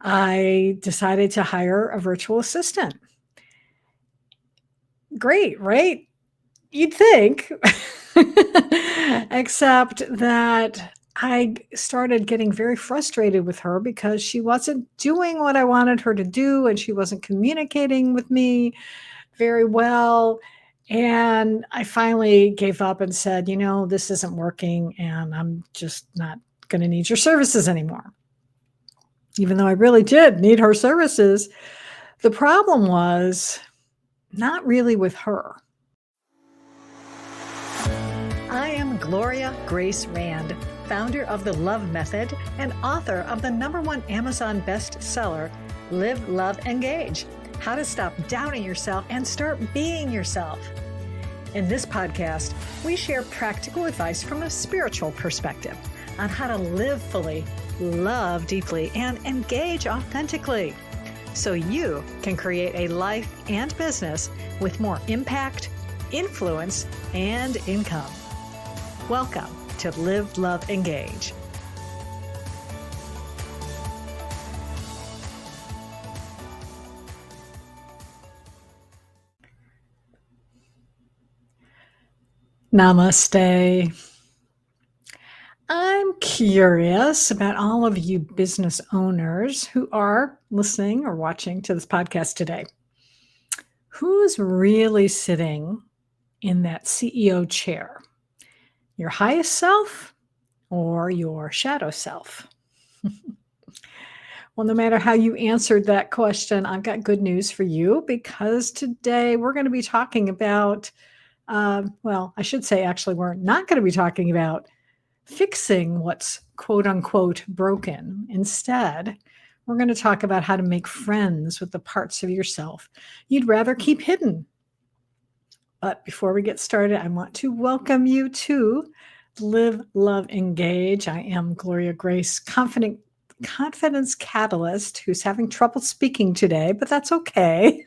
I decided to hire a virtual assistant. Great, right? You'd think. Except that I started getting very frustrated with her because she wasn't doing what I wanted her to do, and she wasn't communicating with me very well. And I finally gave up and said, this isn't working, and I'm just not going to need your services anymore. Even though I really did need her services, the problem was not really with her. I am Gloria Grace Rand, founder of the L.O.V.E Method and author of the #1 Amazon bestseller, Live, Love, Engage: How to Stop Doubting Yourself and Start Being Yourself. In this podcast, we share practical advice from a spiritual perspective on how to live fully, love deeply, and engage authentically, so you can create a life and business with more impact, influence, and income. Welcome to Live, Love, Engage. Namaste. I'm curious about all of you business owners who are listening or watching to this podcast today. Who's really sitting in that CEO chair? Your highest self or your shadow self? Well, no matter how you answered that question, I've got good news for you, because today we're going to be talking about, I should say, actually, we're not going to be talking about fixing what's quote unquote broken. Instead, we're going to talk about how to make friends with the parts of yourself you'd rather keep hidden. But before we get started, I want to welcome you to Live, Love, Engage. I am Gloria Grace, confidence catalyst, who's having trouble speaking today, but that's okay.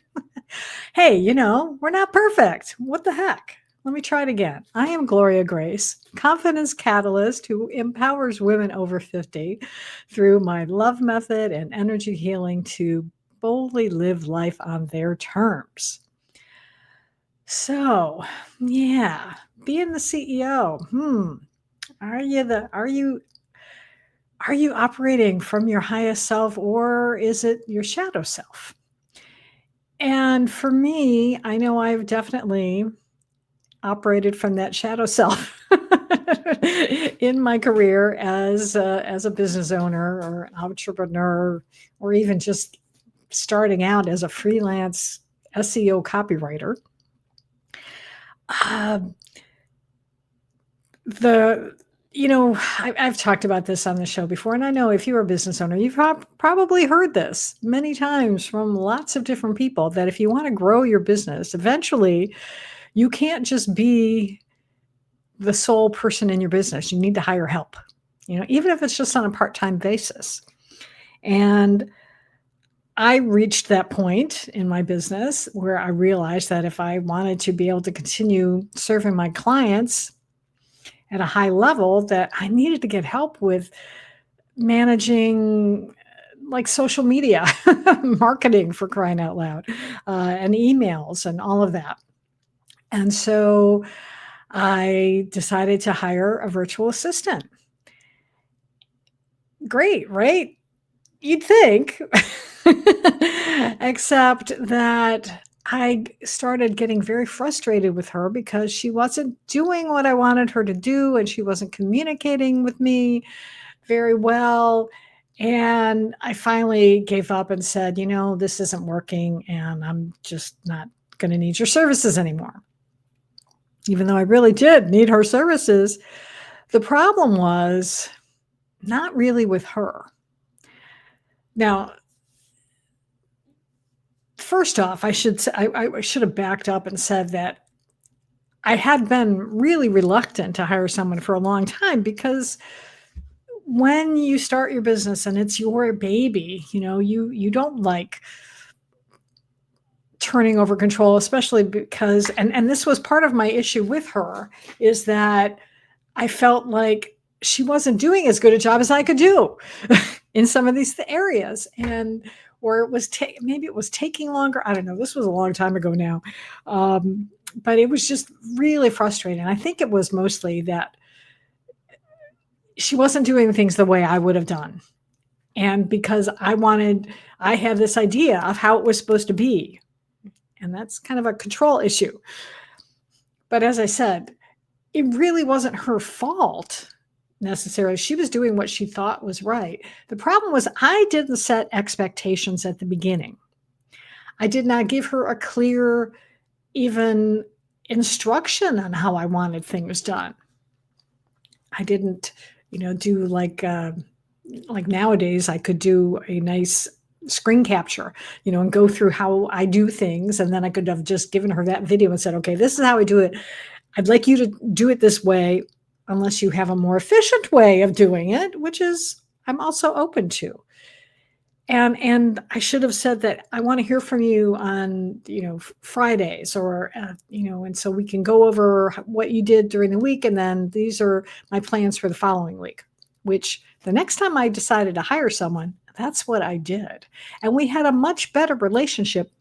Hey, we're not perfect. What the heck? Let me try it again. I am Gloria Grace, confidence catalyst who empowers women over 50 through my L.O.V.E method and energy healing to boldly live life on their terms. So, yeah, being the CEO. Are you operating from your highest self, or is it your shadow self? And for me, I know I've definitely operated from that shadow self in my career as a business owner or entrepreneur, or even just starting out as a freelance SEO copywriter. I've talked about this on the show before, and I know if you're a business owner, you've probably heard this many times from lots of different people, that if you want to grow your business, eventually you can't just be the sole person in your business. You need to hire help, even if it's just on a part-time basis. And I reached that point in my business where I realized that if I wanted to be able to continue serving my clients at a high level, that I needed to get help with managing like social media, marketing, for crying out loud, and emails and all of that. And so I decided to hire a virtual assistant. Great, right? You'd think. Except that I started getting very frustrated with her because she wasn't doing what I wanted her to do, and she wasn't communicating with me very well. And I finally gave up and said, this isn't working, and I'm just not going to need your services anymore. Even though I really did need her services, the problem was not really with her. Now, first off, I should say, I should have backed up and said that I had been really reluctant to hire someone for a long time, because when you start your business and it's your baby, you don't like turning over control, especially because, and this was part of my issue with her, is that I felt like she wasn't doing as good a job as I could do. in some of these areas, and or it was maybe it was taking longer. I don't know. This was a long time ago now, but it was just really frustrating. I think it was mostly that she wasn't doing things the way I would have done, and because I had this idea of how it was supposed to be, and that's kind of a control issue. But as I said, it really wasn't her fault necessarily. She was doing what she thought was right. The problem was I didn't set expectations at the beginning. I did not give her a clear, even instruction on how I wanted things done. I didn't, do like nowadays I could do a nice screen capture, and go through how I do things. And then I could have just given her that video and said, okay, this is how I do it. I'd like you to do it this way, unless you have a more efficient way of doing it, which is I'm also open to. And I should have said that I want to hear from you on, Fridays, or, and so we can go over what you did during the week. And then these are my plans for the following week, which the next time I decided to hire someone, that's what I did. And we had a much better relationship,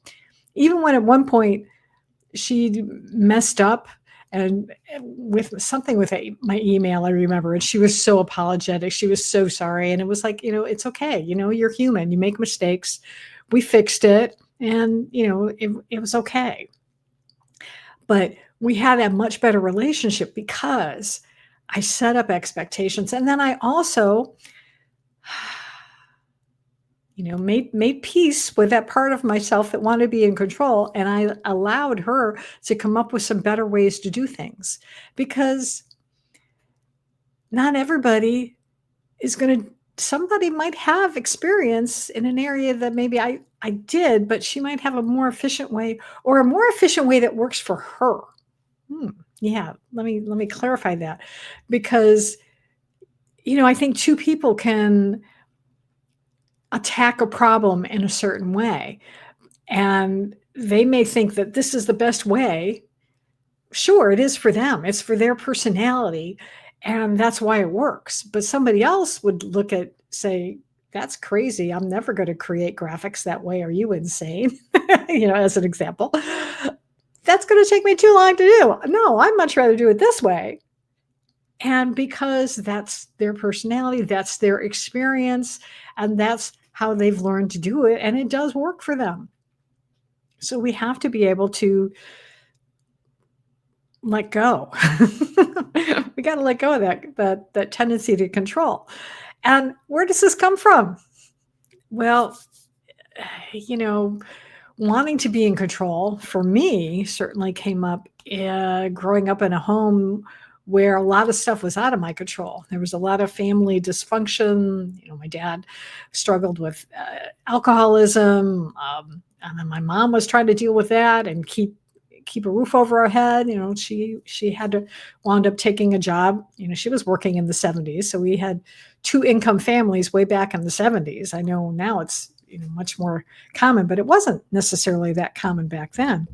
even when at one point she messed up and with something with my email, I remember, and she was so apologetic. She was so sorry. And it was like, it's okay. You're human. You make mistakes. We fixed it. And, it was okay. But we had a much better relationship because I set up expectations. And then I also, made peace with that part of myself that wanted to be in control. And I allowed her to come up with some better ways to do things, because not everybody is somebody might have experience in an area that maybe I did, but she might have a more efficient way, or a more efficient way that works for her. Yeah. Let me clarify that, because, I think two people can attack a problem in a certain way, and they may think that this is the best way. Sure, it is for them. It's for their personality, and that's why it works. But somebody else would say, that's crazy. I'm never going to create graphics that way. Are you insane? As an example. That's going to take me too long to do. No, I'd much rather do it this way. And because that's their personality, that's their experience, and that's how they've learned to do it, and it does work for them. So we have to be able to let go. We got to let go of that tendency to control. And where does this come from? Well, wanting to be in control for me certainly came up growing up in a home where a lot of stuff was out of my control. There was a lot of family dysfunction. My dad struggled with alcoholism, and then my mom was trying to deal with that and keep a roof over our head. She had to wound up taking a job. She was working in the 70s, so we had two income families way back in the 70s. I know now it's much more common, but it wasn't necessarily that common back then.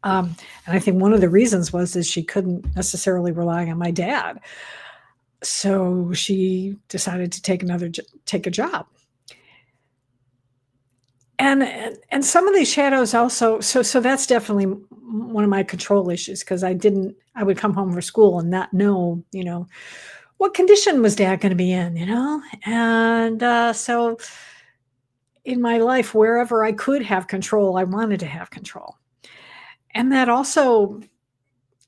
And I think one of the reasons was that she couldn't necessarily rely on my dad. So she decided to take a job. And some of these shadows also, so that's definitely one of my control issues, because I would come home from school and not know, what condition was dad going to be in, and so in my life, wherever I could have control, I wanted to have control. And that also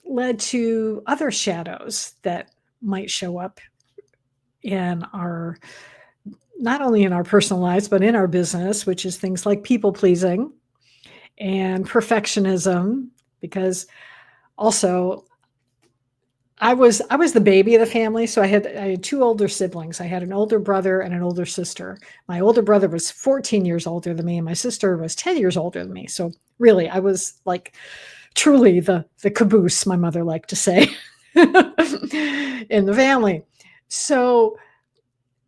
led to other shadows that might show up not only in our personal lives, but in our business, which is things like people pleasing and perfectionism, because also I was the baby of the family. So I had two older siblings. I had an older brother and an older sister. My older brother was 14 years older than me, and my sister was 10 years older than me. So really, I was like truly the caboose, my mother liked to say, in the family. So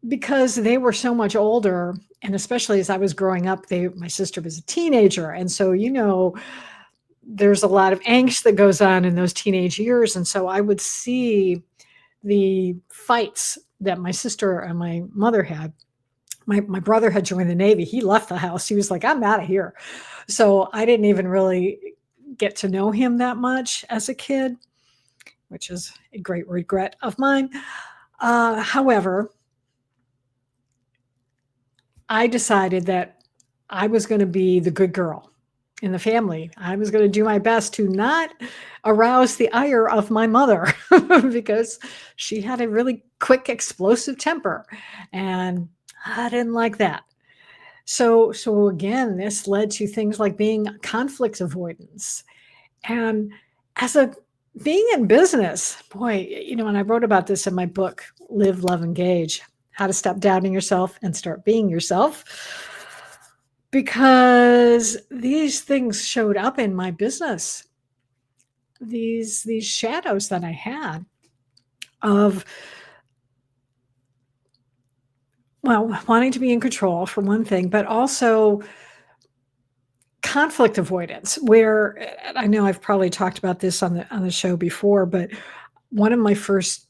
because they were so much older, and especially as I was growing up, my sister was a teenager. And so, there's a lot of angst that goes on in those teenage years. And so I would see the fights that my sister and my mother had. my brother had joined the Navy. He left the house. He was like, I'm out of here. So I didn't even really get to know him that much as a kid, which is a great regret of mine. However, I decided that I was going to be the good girl in the family. I was going to do my best to not arouse the ire of my mother because she had a really quick, explosive temper, and I didn't like that. So again, this led to things like being conflict avoidance. And as a being in business, boy, and I wrote about this in my book, Live, Love, Engage, How to Stop Doubting Yourself and Start Being Yourself, because these things showed up in my business. These shadows that I had of, well, wanting to be in control for one thing, but also conflict avoidance, where I know I've probably talked about this on the show before, but one of my first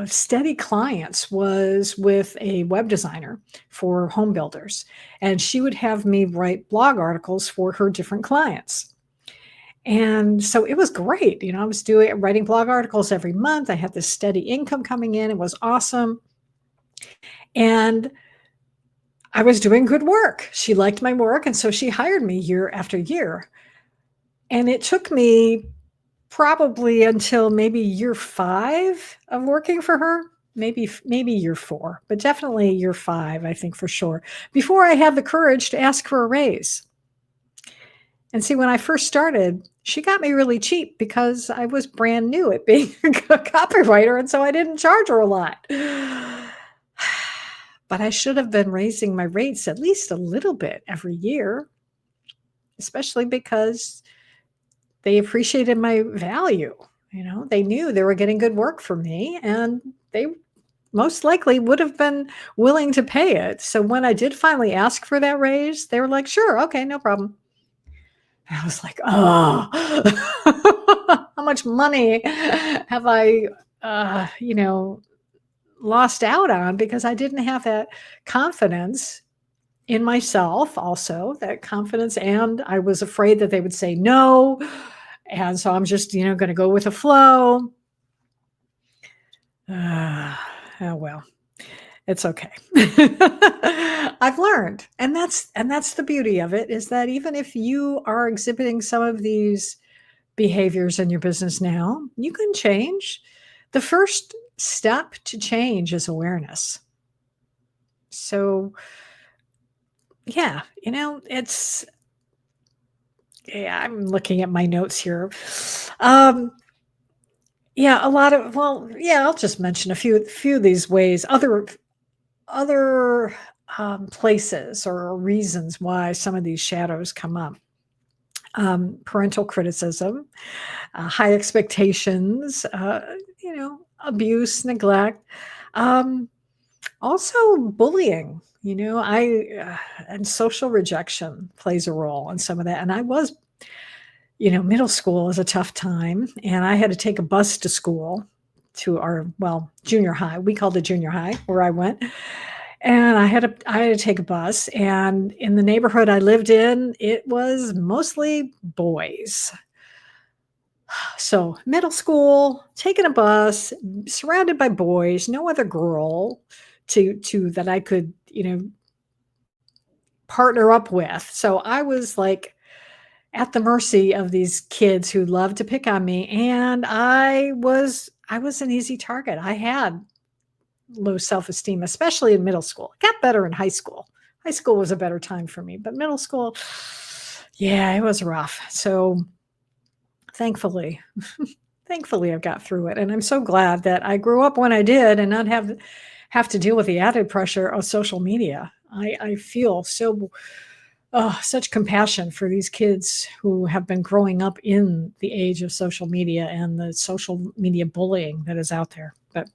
steady clients was with a web designer for home builders, and she would have me write blog articles for her different clients. And so it was great. I was writing blog articles every month. I had this steady income coming in. It was awesome. And I was doing good work. She liked my work. And so she hired me year after year. And it took me probably until maybe year 5 of working for her, maybe year 4, but definitely year 5, I think for sure, before I had the courage to ask for a raise. And see, when I first started, she got me really cheap because I was brand new at being a copywriter, and so I didn't charge her a lot. But I should have been raising my rates at least a little bit every year, especially because they appreciated my value. They knew they were getting good work from me, and they most likely would have been willing to pay it. So when I did finally ask for that raise, they were like, sure, okay, no problem. And I was like, oh, how much money have I, lost out on because I didn't have that confidence in myself, also that confidence. And I was afraid that they would say no. And so I'm just, going to go with the flow. Oh, well, it's okay. I've learned. And that's the beauty of it, is that even if you are exhibiting some of these behaviors in your business now, you can change. The first step to change is awareness. So yeah, I'm looking at my notes here. Yeah, a lot of, I'll just mention a few of these ways, other places or reasons why some of these shadows come up. Parental criticism, high expectations, abuse, neglect, also bullying. And social rejection plays a role in some of that. And I was, middle school is a tough time, and I had to take a bus to school, to our, junior high. We called it junior high where I went. And I had to take a bus, and in the neighborhood I lived in, it was mostly boys. So middle school, taking a bus, surrounded by boys, no other girl to that I could, partner up with. So I was like at the mercy of these kids who loved to pick on me, and I was an easy target. I had low self-esteem, especially in middle school. It got better in high school. High school was a better time for me, but middle school, yeah, it was rough. So thankfully I got through it. And I'm so glad that I grew up when I did and not have to deal with the added pressure of social media. I feel such compassion for these kids who have been growing up in the age of social media and the social media bullying that is out there. But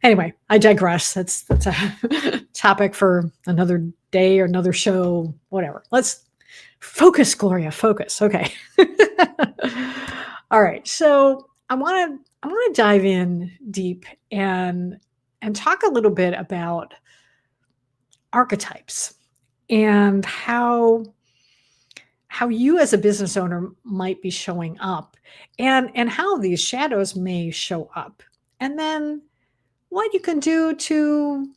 anyway, I digress. That's a topic for another day or another show, whatever. Let's focus, Gloria, focus. Okay. All right. So I want to dive in deep and talk a little bit about archetypes and how you as a business owner might be showing up, and how these shadows may show up, and then what you can do to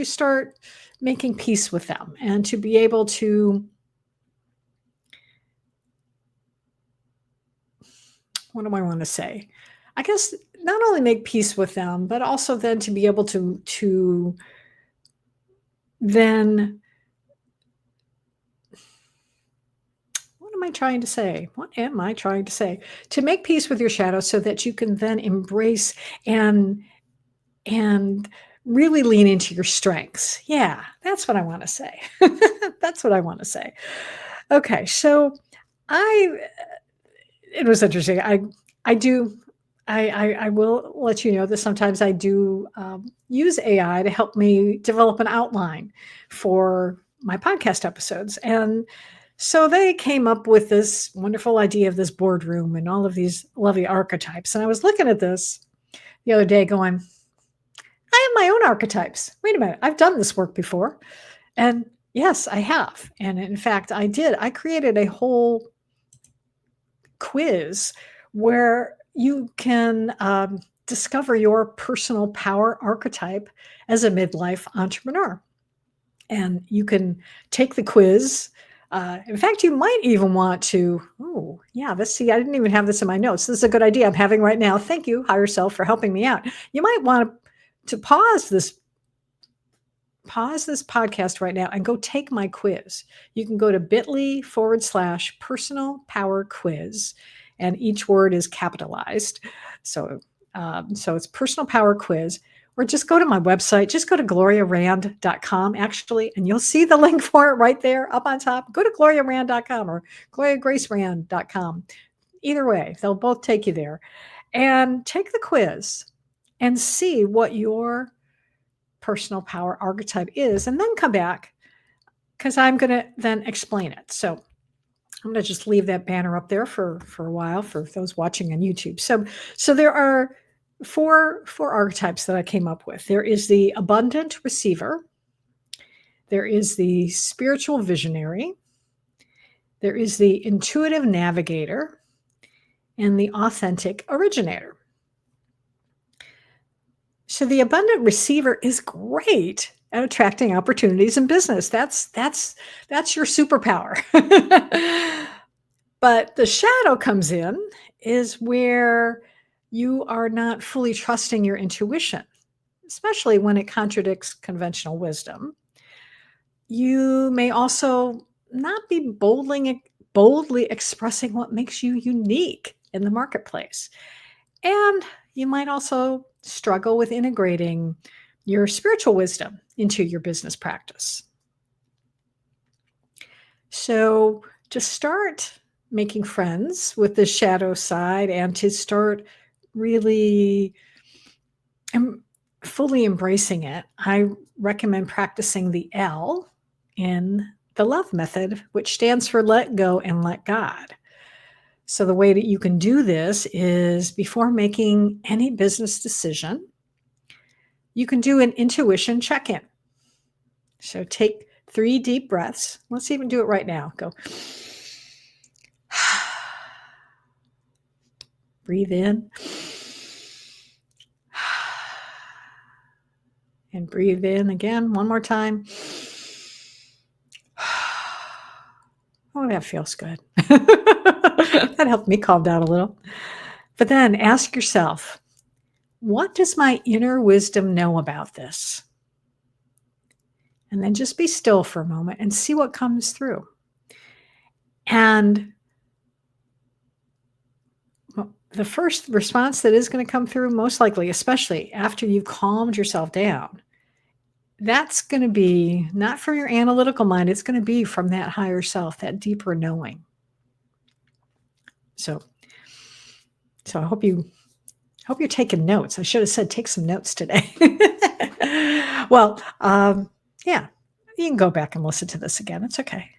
start making peace with them, and to be able to, what do I want to say? I guess not only make peace with them, but also then to be able to then, what am I trying to say? What am I trying to say? To make peace with your shadow so that you can then embrace and really lean into your strengths. Yeah, that's what I want to say. That's what I want to say. Okay, so it was interesting. I will let you know that sometimes I do use AI to help me develop an outline for my podcast episodes. And so they came up with this wonderful idea of this boardroom and all of these lovely archetypes. And I was looking at this the other day going, I have my own archetypes. Wait a minute, I've done this work before. And yes, I have. And in fact, I did. I created a whole quiz where you can discover your personal power archetype as a midlife entrepreneur. And you can take the quiz. In fact, you might even want to, oh, yeah, let's see, I didn't even have this in my notes. This is a good idea I'm having right now. Thank you, higher self, for helping me out. You might want to pause this podcast right now and go take my quiz. You can go to bit.ly/personal power quiz, and each word is capitalized. So it's personal power quiz, or just go to my website. Just go to GloriaRand.com, actually, and you'll see the link for it right there up on top. Go to GloriaRand.com or GloriaGraceRand.com. Either way, they'll both take you there. And take the quiz and see what your personal power archetype is, and then come back, because I'm going to then explain it. So I'm going to just leave that banner up there for a while for those watching on YouTube. So there are four archetypes that I came up with. There is the abundant receiver. There is the spiritual visionary. There is the intuitive navigator, and the authentic originator. So the abundant receiver is great at attracting opportunities in business. That's your superpower. But the shadow comes in is where you are not fully trusting your intuition, especially when it contradicts conventional wisdom. You may also not be boldly expressing what makes you unique in the marketplace. And you might also struggle with integrating your spiritual wisdom into your business practice. So to start making friends with the shadow side and to start really fully embracing it, I recommend practicing the L in the LOVE method, which stands for let go and let God. So the way that you can do this is, before making any business decision, you can do an intuition check-in. So take 3 deep breaths. Let's even do it right now. Go. Breathe in. And breathe in again one more time. Oh, that feels good. That helped me calm down a little. But then ask yourself, what does my inner wisdom know about this? And then just be still for a moment and see what comes through. And the first response that is going to come through, most likely, especially after you've calmed yourself down, that's going to be not from your analytical mind. It's going to be from that higher self, that deeper knowing. So I hope you're taking notes. I should have said take some notes today. Well, yeah, you can go back and listen to this again. It's okay.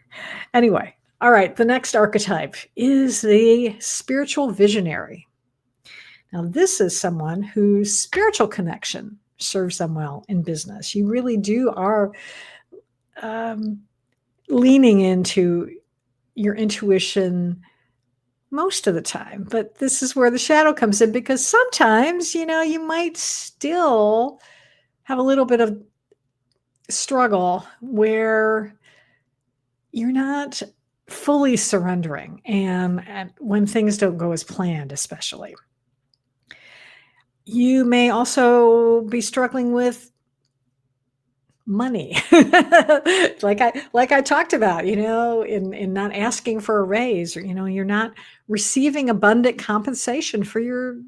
Anyway, all right. The next archetype is the spiritual visionary. Now, this is someone whose spiritual connection serves them well in business. You really are leaning into your intuition most of the time. But this is where the shadow comes in, because sometimes, you might still have a little bit of struggle where you're not fully surrendering, and when things don't go as planned, especially. You may also be struggling with money. like I talked about, in not asking for a raise, or you're not receiving abundant compensation for your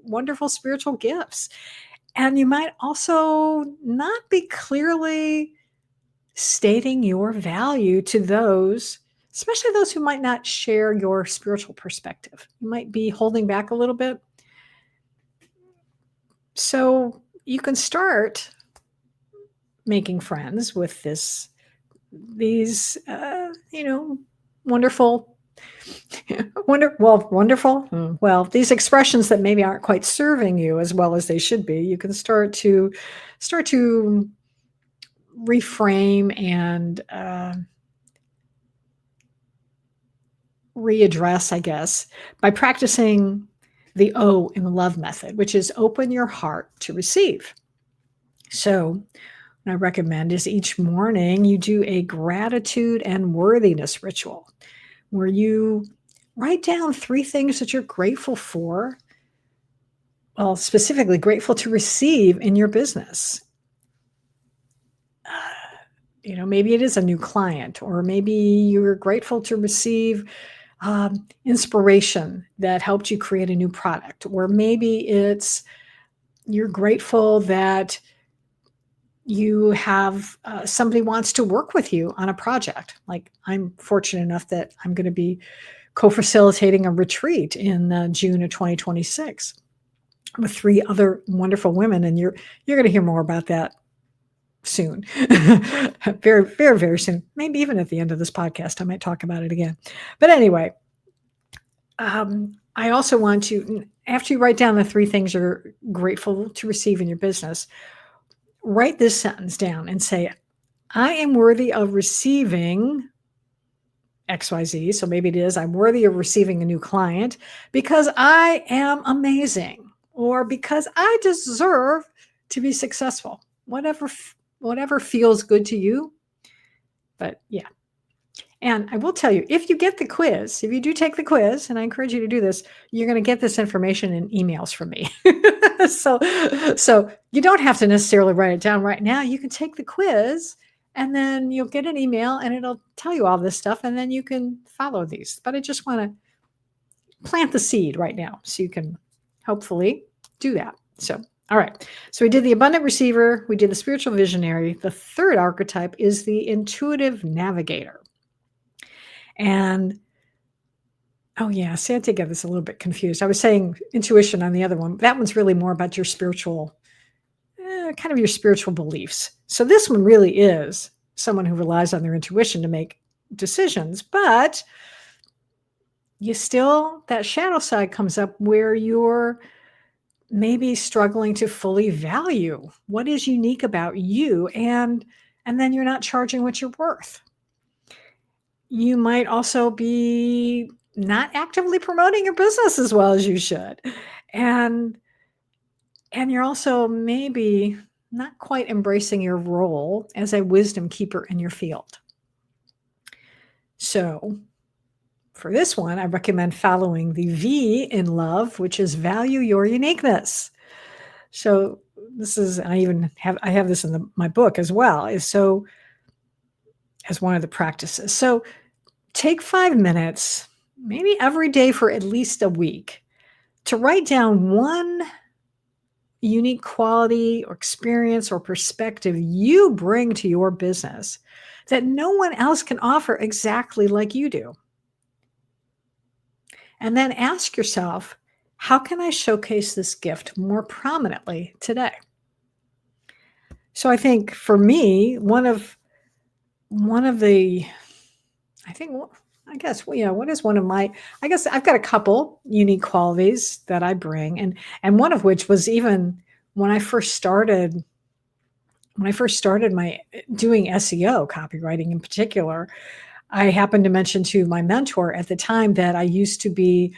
wonderful spiritual gifts. And you might also not be clearly stating your value to those, especially those who might not share your spiritual perspective. You might be holding back a little bit. So you can start making friends with these wonderful these expressions that maybe aren't quite serving you as well as they should be. You can start to reframe and readdress, I guess, by practicing the O in the love method, which is open your heart to receive. So what I recommend is each morning you do a gratitude and worthiness ritual where you write down 3 things that you're grateful for, well, specifically grateful to receive in your business. Maybe it is a new client, or maybe you're grateful to receive inspiration that helped you create a new product, or maybe you're grateful that you have somebody wants to work with you on a project. Like, I'm fortunate enough that I'm going to be co-facilitating a retreat in June of 2026 with 3 other wonderful women, and you're going to hear more about that soon. Very, very, very soon. Maybe even at the end of this podcast, I might talk about it again. But anyway, I also want to, after you write down the 3 things you're grateful to receive in your business, write this sentence down and say, I am worthy of receiving XYZ. So maybe it is, I'm worthy of receiving a new client because I am amazing, or because I deserve to be successful. Whatever feels good to you. But yeah. And I will tell you, if you get the quiz, if you do take the quiz, and I encourage you to do this, you're going to get this information in emails from me. So you don't have to necessarily write it down right now. You can take the quiz, and then you'll get an email, and it'll tell you all this stuff, and then you can follow these. But I just want to plant the seed right now so you can hopefully do that. So, all right. So we did the abundant receiver. We did the spiritual visionary. The 3rd archetype is the intuitive navigator. And, oh yeah, see, I did get this a little bit confused. I was saying intuition on the other one. That one's really more about your spiritual, kind of your spiritual beliefs. So this one really is someone who relies on their intuition to make decisions, but that shadow side comes up where you're maybe struggling to fully value what is unique about you, and then you're not charging what you're worth. You might also be not actively promoting your business as well as you should. And you're also maybe not quite embracing your role as a wisdom keeper in your field. So for this one, I recommend following the V in love, which is value your uniqueness. So this is, I have this in my book as well, as one of the practices. So take 5 minutes, maybe every day for at least a week, to write down one unique quality or experience or perspective you bring to your business that no one else can offer exactly like you do. And then ask yourself, how can I showcase this gift more prominently today? So I think for me, what is one of my, I guess I've got a couple unique qualities that I bring, and one of which was even when I first started my doing SEO, copywriting in particular, I happened to mention to my mentor at the time that I used to be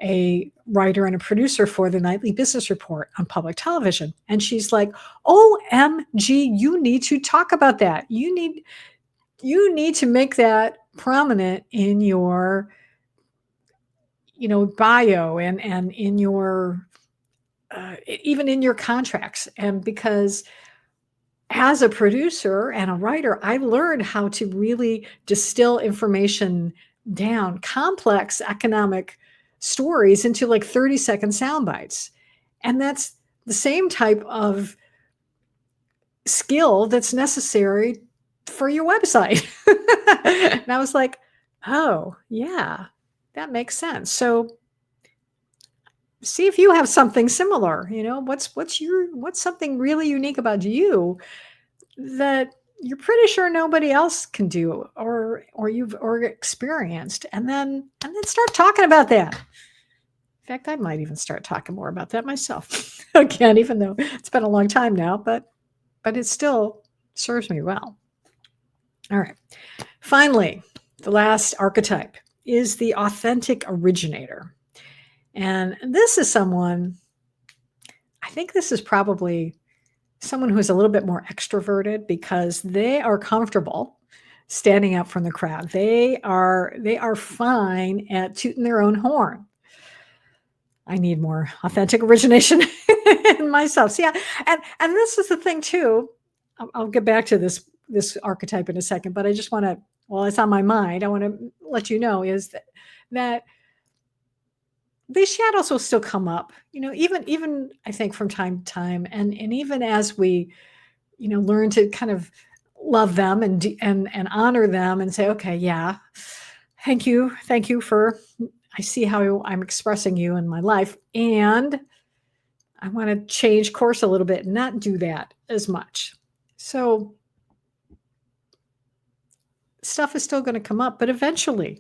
a writer and a producer for the nightly business report on public television. And she's like, OMG, you need to talk about that. You need to make that prominent in your, bio and in your, even in your contracts. And because as a producer and a writer, I learned how to really distill information down, complex economic stories, into like 30-second sound bites. And that's the same type of skill that's necessary for your website. And I was like, oh, yeah, that makes sense. So see if you have something similar. What's something really unique about you that you're pretty sure nobody else can do or you've experienced, and then start talking about that. In fact, I might even start talking more about that myself again, even though it's been a long time now, but it still serves me well. All right. Finally, the last archetype is the authentic originator. And this is someone, I think this is probably someone who is a little bit more extroverted because they are comfortable standing out from the crowd. They are fine at tooting their own horn. I need more authentic origination in myself. So yeah, and this is the thing too. I'll get back to this archetype in a second, but I just want to, while it's on my mind, I want to let you know is that these shadows will still come up, even I think from time to time, and even as we, learn to kind of love them and honor them and say, okay, yeah, thank you for, I see how I'm expressing you in my life, and I want to change course a little bit and not do that as much. So stuff is still going to come up, but eventually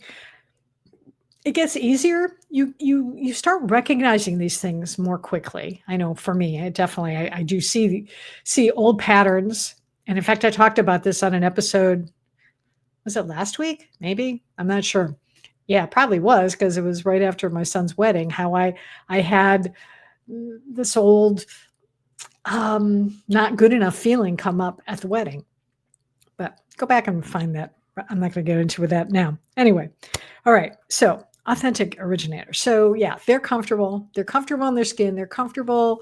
it gets easier. You start recognizing these things more quickly. I know for me, I do see old patterns. And in fact, I talked about this on an episode. Was it last week? Maybe, I'm not sure. Yeah, it probably was, because it was right after my son's wedding, how I had this old not good enough feeling come up at the wedding. But go back and find that. I'm not going to get into that now. Anyway, all right. So authentic originator. So yeah, they're comfortable. They're comfortable in their skin. They're comfortable,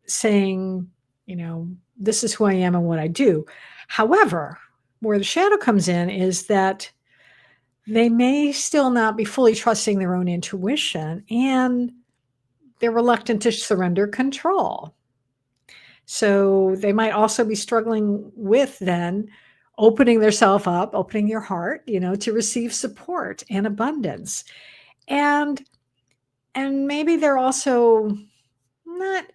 saying, this is who I am and what I do. However, where the shadow comes in is that they may still not be fully trusting their own intuition, and they're reluctant to surrender control. So they might also be struggling with then opening themselves up, opening your heart, to receive support and abundance. And maybe they're also not,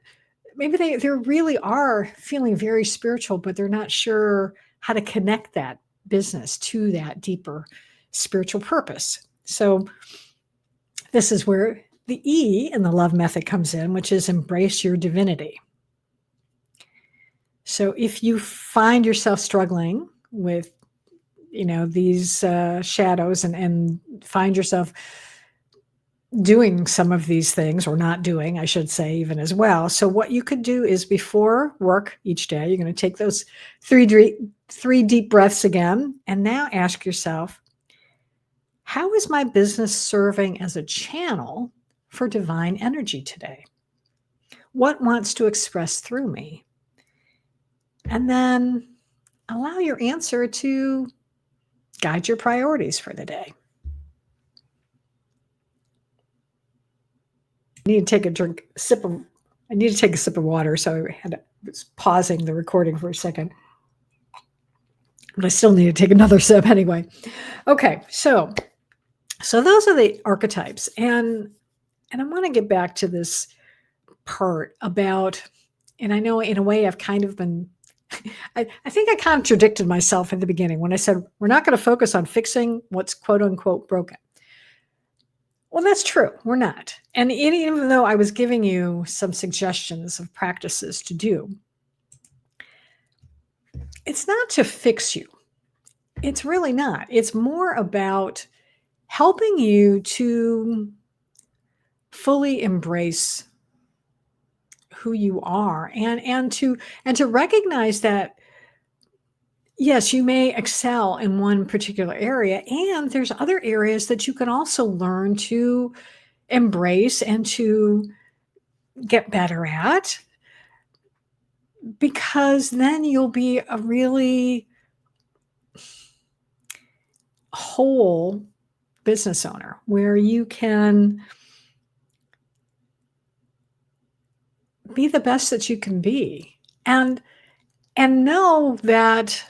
maybe they really are feeling very spiritual, but they're not sure how to connect that business to that deeper spiritual purpose. So this is where the E in the love method comes in, which is embrace your divinity. So if you find yourself struggling with, these shadows and find yourself doing some of these things, or not doing, I should say, even as well. So what you could do is, before work each day, you're going to take those three deep breaths again. And now ask yourself, how is my business serving as a channel for divine energy today? What wants to express through me? And then allow your answer to guide your priorities for the day. I need to take a sip of water, so I was pausing the recording for a second. But I still need to take another sip anyway. Okay, so those are the archetypes. And I want to get back to this part about, and I know in a way I've kind of been, I think I contradicted myself in the beginning when I said, we're not going to focus on fixing what's quote unquote broken. Well, that's true. We're not. And even though I was giving you some suggestions of practices to do, it's not to fix you. It's really not. It's more about helping you to fully embrace who you are and to recognize that yes, you may excel in one particular area, and there's other areas that you can also learn to embrace and to get better at, because then you'll be a really whole business owner where you can be the best that you can be and know that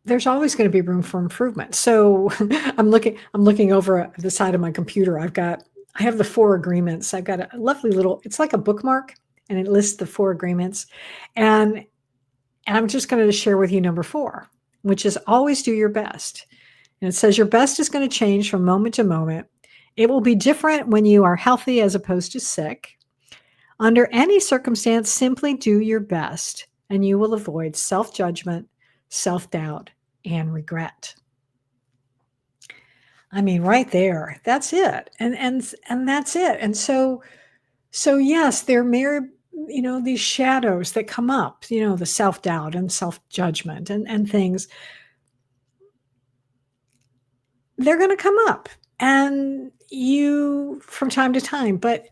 there's always going to be room for improvement. So I'm looking over at the side of my computer. I have the 4 agreements. I've got a lovely little, it's like a bookmark, and it lists the 4 agreements. And I'm just going to share with you number 4, which is always do your best. And it says your best is going to change from moment to moment. It will be different when you are healthy as opposed to sick. Under any circumstance, simply do your best, and you will avoid self-judgment, self-doubt, and regret. I mean, right there, that's it. And that's it. And so yes, there may, these shadows that come up, the self-doubt and self-judgment and things, they're going to come up and you from time to time. But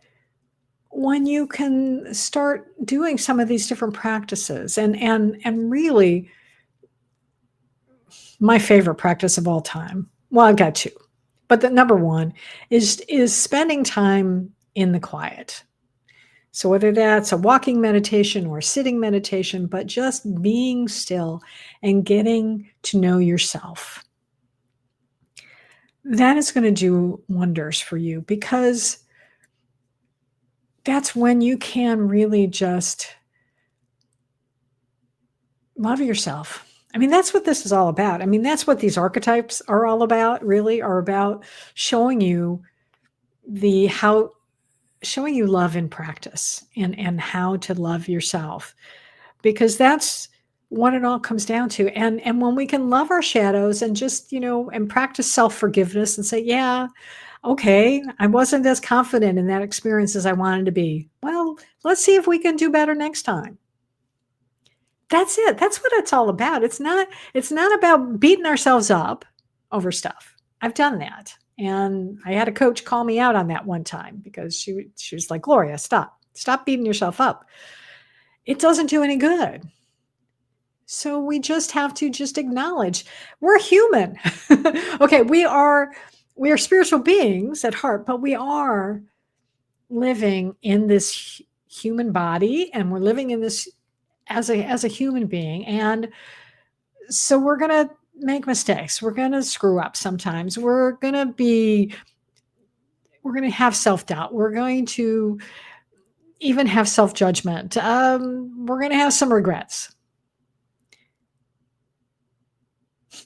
when you can start doing some of these different practices and really my favorite practice of all time, well, I've got 2, but the number 1 is spending time in the quiet. So whether that's a walking meditation or a sitting meditation, but just being still and getting to know yourself, that is going to do wonders for you, because that's when you can really just love yourself. I mean, that's what this is all about. I mean, that's what these archetypes are all about, really are about showing you showing you love in practice and how to love yourself, because that's what it all comes down to. And when we can love our shadows and just, and practice self-forgiveness and say, yeah, okay, I wasn't as confident in that experience as I wanted to be. Well, let's see if we can do better next time. That's it. That's what it's all about. It's not about beating ourselves up over stuff. I've done that. And I had a coach call me out on that one time, because she was like, Gloria, stop beating yourself up. It doesn't do any good. So we just have to just acknowledge we're human. Okay, we are spiritual beings at heart, but we are living in this human body, and we're living in this as a human being. And so we're going to make mistakes. We're going to screw up sometimes. We're going to have self-doubt. We're going to even have self-judgment. We're going to have some regrets.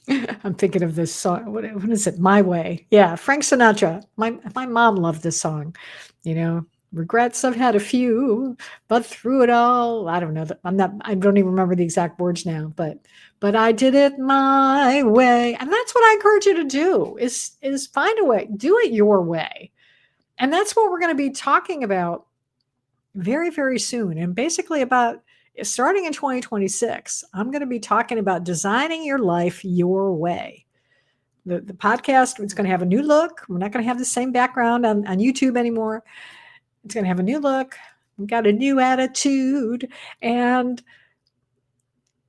I'm thinking of this song. What is it? My Way. Yeah, Frank Sinatra. My mom loved this song. Regrets, I've had a few, but through it all, I don't know. I don't even remember the exact words now, but I did it my way. And that's what I encourage you to do is find a way, do it your way. And that's what we're going to be talking about very, very soon. And basically about starting in 2026, I'm going to be talking about designing your life your way. The podcast, it's going to have a new look. We're not going to have the same background on YouTube anymore. It's going to have a new look. We've got a new attitude. And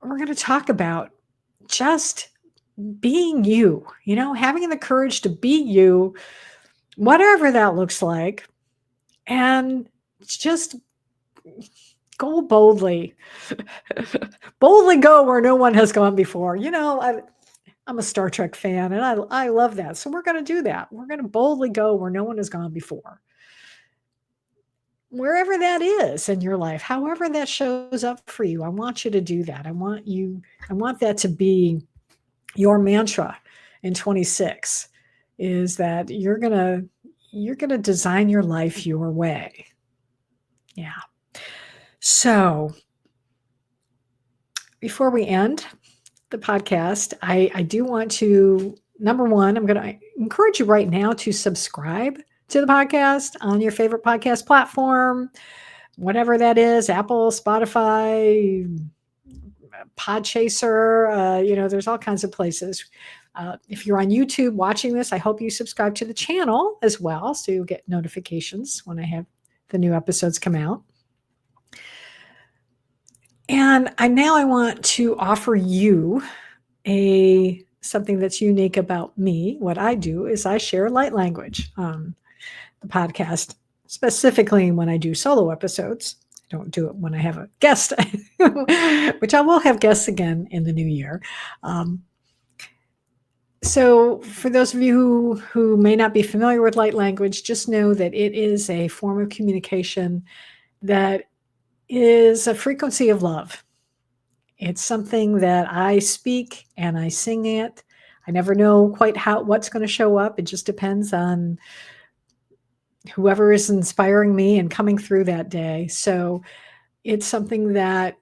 we're going to talk about just being you, having the courage to be you, whatever that looks like, and just go boldly. Boldly go where no one has gone before. I'm a Star Trek fan, and I love that. So we're going to do that. We're going to boldly go where no one has gone before. Wherever that is in your life, however that shows up for you, I want you to do that. I want that to be your mantra in 26 is that you're going to design your life your way. Yeah. So before we end the podcast, I do want to, number one, I'm going to encourage you right now to subscribe to the podcast on your favorite podcast platform, whatever that is, Apple, Spotify, Podchaser, there's all kinds of places. If you're on YouTube watching this, I hope you subscribe to the channel as well, so you'll get notifications when I have the new episodes come out. And I want to offer you something that's unique about me. What I do is I share light language on the podcast, specifically when I do solo episodes. I don't do it when I have a guest, which I will have guests again in the new year. So for those of you who may not be familiar with light language, just know that it is a form of communication that is a frequency of love. It's something that I speak and I sing it. I never know quite what's going to show up. It just depends on whoever is inspiring me and coming through that day. So it's something that,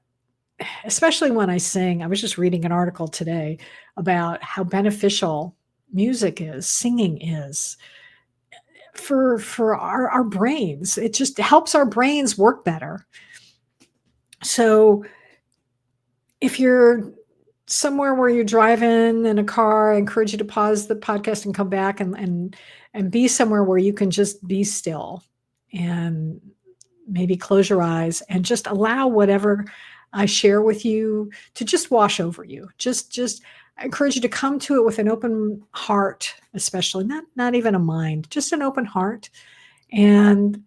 especially when I sing, I was just reading an article today about how beneficial music is, singing is for our brains. It just helps our brains work better. So if you're somewhere where you're driving in a car, I encourage you to pause the podcast and come back and be somewhere where you can just be still and maybe close your eyes and just allow whatever I share with you to just wash over you. Just I encourage you to come to it with an open heart, especially not even a mind, just an open heart, and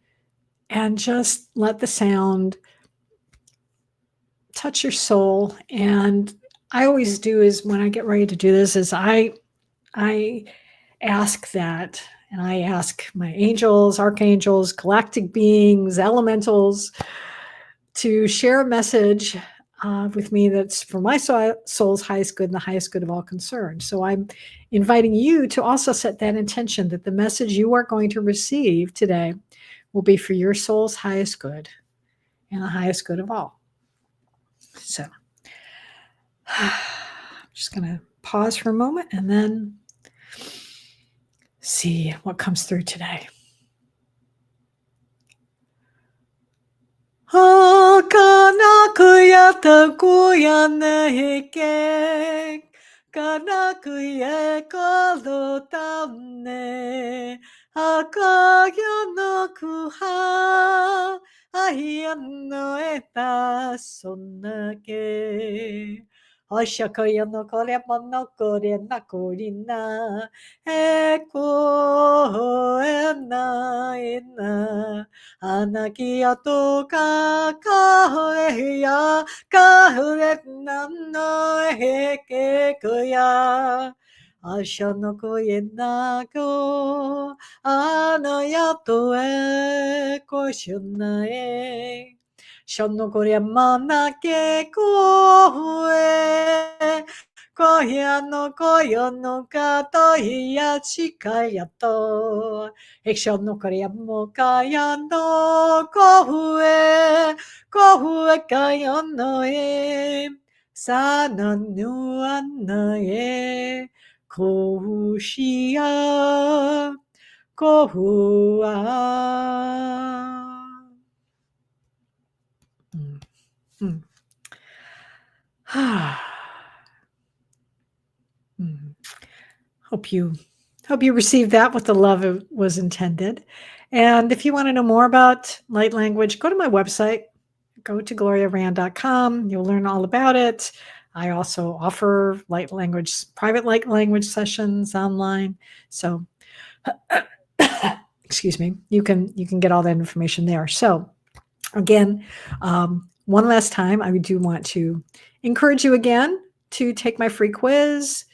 just let the sound touch your soul. And I always do is when I get ready to do this is I ask that, and I ask my angels, archangels, galactic beings, elementals to share a message with me that's for my soul's highest good and the highest good of all concerned. So I'm inviting you to also set that intention that the message you are going to receive today will be for your soul's highest good and the highest good of all. So I'm just going to pause for a moment and then see what comes through today. 𝘳𝘶𝘯𝘭𝘭𝘺 𝘳𝘶𝘯𝘪𝘯𝘪 𝘳𝘶𝘯𝘭𝘺 𝘳𝘶𝘯𝘪𝘯𝘪𝘯𝘪 아나기야토카호에야 아셔노코예나고 아나야토에 고쇼나에 셔노코리야마나게 고에 고야노코요노카토히야치카야토 액션노코리야모카야노 고후에 사나누안나에 고후시야 고후아. Hope you received that with the love it was intended. And if you want to know more about light language, go to my website. Go to gloriarand.com. You'll learn all about it. I also offer private light language sessions online. So, excuse me, you can get all that information there. So, again, one last time, I do want to encourage you again to take my free quiz,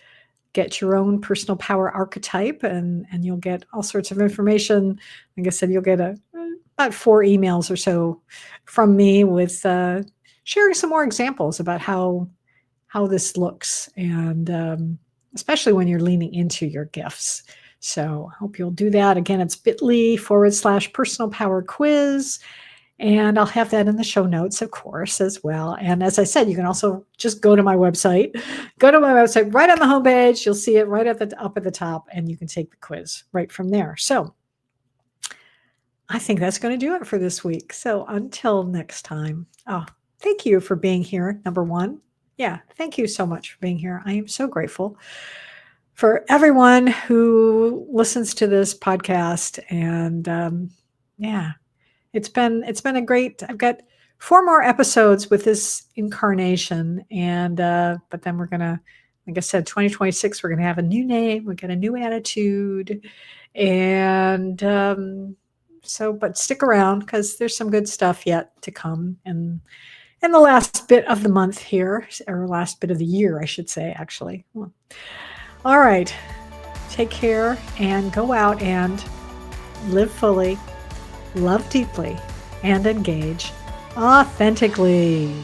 get your own personal power archetype, and you'll get all sorts of information. Like I said, you'll get about 4 emails or so from me with sharing some more examples about how this looks and especially when you're leaning into your gifts. So I hope you'll do that. Again, it's bit.ly/personal power quiz. And I'll have that in the show notes, of course, as well. And as I said, you can also just go to my website. Go to my website right on the homepage. You'll see it right up at the top, and you can take the quiz right from there. So I think that's going to do it for this week. So until next time, thank you for being here, number one. Yeah, thank you so much for being here. I am so grateful for everyone who listens to this podcast. And it's been a great, I've got 4 more episodes with this incarnation. And, but then we're going to, like I said, 2026, we're going to have a new name. We got a new attitude. And, but stick around because there's some good stuff yet to come. And in the last bit of the month here, or last bit of the year, I should say, actually. Well, all right. Take care and go out and live fully, love deeply, and engage authentically.